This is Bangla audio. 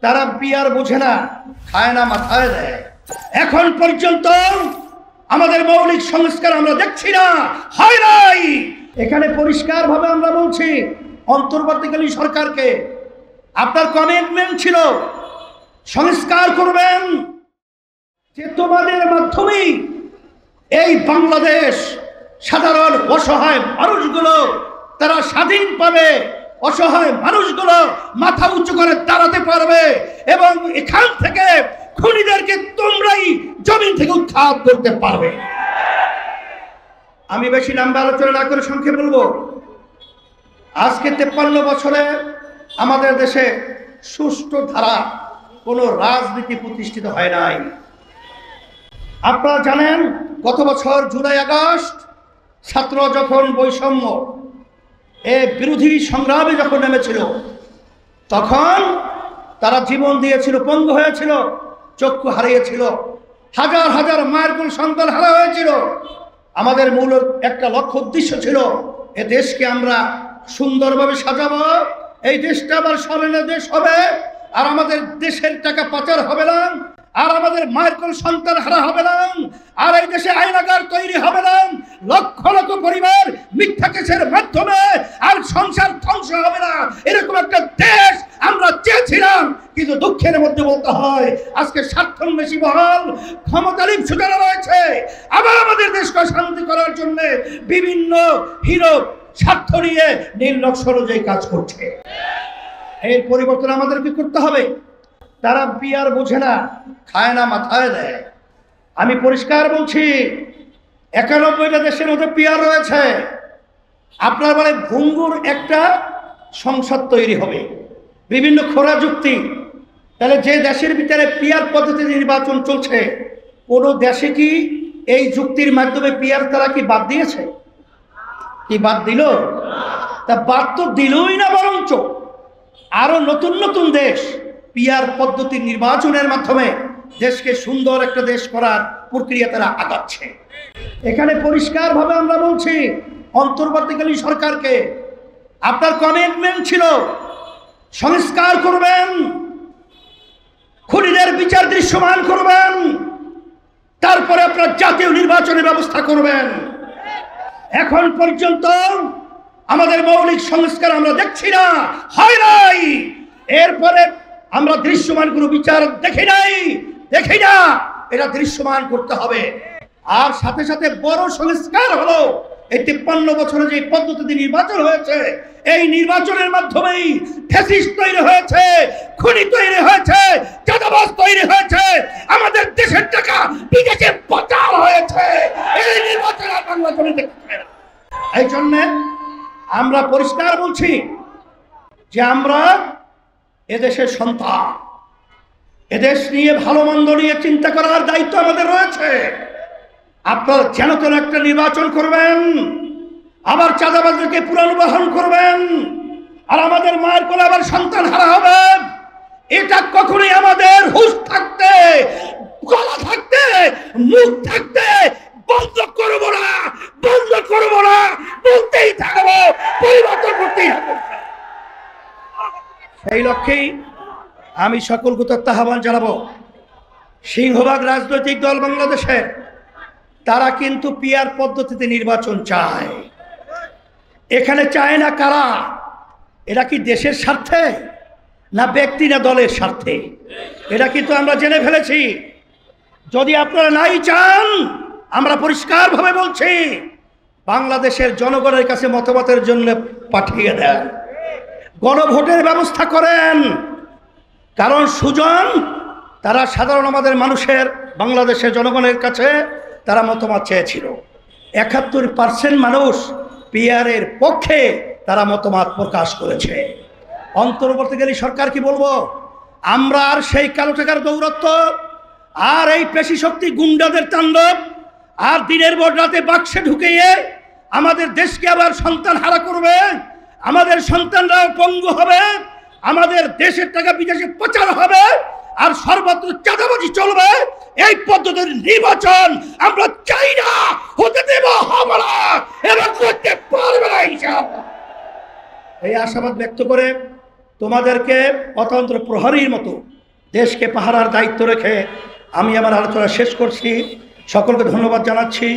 তারা পিয়ার বোঝে না, খায় না, মাথায় দেয়। এখন পর্যন্ত আমাদের মৌলিক সংস্কার আমরা দেখছি না, হয় নাই। এখানে পরিষ্কার ভাবে আমরা বলছি অন্তর্বর্তীকালীন সরকারকে, আপনার কমিটমেন্ট ছিল সংস্কার করবেন, যে তোমাদের মাধ্যমেই এই বাংলাদেশ সাধারণ অসহায় মানুষগুলো তারা স্বাধীন পাবে, অসহায় মানুষগুলো মাথা উঁচু করে দাঁড়াতে পারবে এবং এখান থেকে খুনিদেরকে তোমরাই জমিন থেকে উৎখাত করতে পারবে। আমি বেশি লম্বা আলোচনা না করে সংক্ষেপে বলবো, আজকে 53 বছরে আমাদের দেশে সুষ্ঠু ধারা কোনো রাজনীতি প্রতিষ্ঠিত হয় নাই। আপনারা জানেন গত বছর জুলাই আগস্ট ছাত্র যখন বৈষম্য বিরোধী সংগ্রামে যখন নেমেছিল, তখন তারা জীবন দিয়েছিল, পঙ্গু হয়েছিল, চক্ষু হারিয়েছিল, হাজার হাজার মায়ের কোন সন্তান হারা হয়েছিল। আমাদের মূল একটা লক্ষ্য উদ্দেশ্য ছিল, এ দেশকে আমরা সুন্দরভাবে সাজাবো, এই দেশটা আবার স্মরণীয় দেশ হবে, আর আমাদের দেশের টাকা পাচার হবে না, আর আমাদের মায়ের কোন সন্তান হারা হবে না, আর এই দেশে আইনাগার তৈরি হবে না, লক্ষ লক্ষ পরিবার মিথ্যা কেসের মাধ্যমে আর সংসার ধ্বংস হবে না, এরকম একটা দেশ আমরা চেয়েছিলাম। কিন্তু দুঃখের মধ্যে বলতে হয় আজকে স্বার্থন্বেষী মহল, ক্ষমতালিপ্ত যারা রয়েছে, আবার আমাদের দেশকে শান্তি করার জন্য বিভিন্ন হিরো স্বার্থ নিয়ে নির্লক্ষ্য অনুযায়ী কাজ করছে। এর পরিবর্তন আমাদেরকে করতে হবে। তারা পিয়ার বোঝে না, খায় না, মাথায় দেয়। আমি পরিষ্কার বলছি 91টা দেশের মধ্যে পিয়ার রয়েছে। আপনার বলে ভঙ্গুর একটা সংসদ তৈরি হবে, বিভিন্ন খোরা যুক্তি। তাহলে যে দেশের ভিতরে পিয়ার পদ্ধতিতে নির্বাচন চলছে, কোনো দেশে কি এই যুক্তির মাধ্যমে পিয়ার তারা কি বাদ দিয়েছে? কি বাদ দিল? তা বাদ তো দিলই না, বরঞ্চ আরো নতুন নতুন দেশ পিয়ার পদ্ধতির নির্বাচনের মাধ্যমে দেশকে সুন্দর একটা দেশ করার প্রক্রিয়া তারা আগাচ্ছে। এখানে পরিষ্কার ভাবে আমরা বলছি অন্তর্বর্তীকালীন সরকারকে, আপনার কমিটমেন্ট ছিল সংস্কার করবেন, খুনিদের বিচার দৃশ্যমান করবেন, তারপরে আপনার জাতীয় নির্বাচনের ব্যবস্থা করবেন। এখন পর্যন্ত আমাদের মৌলিক সংস্কার আমরা দেখছি না, হয় নাই। এরপরে আমরা দৃশ্যমান কোনো বিচার দেখি না, এটা দৃশ্যমান করতে হবে। আর সাথে সাথে বড় সংস্কার হলো এই 53 বছরে যে পদ্ধতিতে নির্বাচন হয়েছে, এই নির্বাচনের মাধ্যমেই ফ্যাসিস্ট তৈরি হয়েছে, খুনি তৈরি হয়েছে, চাঁদাবাজ তৈরি হয়েছে, আমাদের দেশের টাকা বিদেশে পাচার হয়েছে। এই নির্বাচন আর বাংলাদেশে দেখতে না। এই জন্য আমরা পরিষ্কার বলছি যে আমরা এদেশের সন্তান, এদেশ নিয়ে ভালো মন্দ নিয়ে চিন্তা করার দায়িত্ব আমাদের রয়েছে। আপনারা যেন তেন একটা নির্বাচন করবেন, আবার চাঁদাবাজদেরকে পুনর্বাসন করবেন, আর আমাদের মায়ের কোলে আবার সন্তান হারা হবে, এটা কখনোই আমাদের হুঁশ থাকতে, গলা থাকতে, মুখ থাকতে বন্ধ করবো না, বলতেই থাকবো, পরিবর্তন করতেই হবে। সেই লক্ষ্যেই আমি সকলকে আহ্বান জানাবো, সিংহভাগ রাজনৈতিক দল বাংলাদেশে তারা কিন্তু পিয়ার পদ্ধতিতে নির্বাচন চায়। এখানে চায় না কারা? এটা কি দেশের স্বার্থে, না ব্যক্তি, না দলের স্বার্থে? এটা কিন্তু আমরা জেনে ফেলেছি। যদি আপনারা নাই চান, আমরা পরিষ্কারভাবে বলছি বাংলাদেশের জনগণের কাছে মতামতের জন্য পাঠিয়ে দেন, গণভোটের ব্যবস্থা করেন। কারণ সুজন তারা সাধারণ আমাদের মানুষের, বাংলাদেশের জনগণের কাছে তারা মতামত চেয়েছিল। 71% মানুষ পিয়ারের পক্ষে তারা মতামত প্রকাশ করেছে। অন্তর্বর্তীকালীন সরকার কি বলবো, আমরা আর সেই কালো টাকার দৌরত্ব, আর এই পেশি শক্তি গুন্ডাদের তাণ্ডব, আর দিনের পর রাতে বাক্সে ঢুকিয়ে আমাদের দেশকে আবার সন্তান হারা করবে, আমাদের সন্তানরাও পঙ্গু হবে, আমাদের দেশের টাকা বিদেশে পাচার হবে, আর সর্বত্র চাঁদাবাজি চলবে, এই পদ্ধতির নির্বাচন আমরা চাই না, হতে দেব হবে না এবং করতে পারবে না ইনশাআল্লাহ। এই আশাবাদ ব্যক্ত করে তোমাদেরকে অতন্ত্র প্রহরীর মতো দেশকে পাহারার দায়িত্ব রেখে আমি আমার আলোচনা শেষ করছি। সকলকে ধন্যবাদ জানাচ্ছি।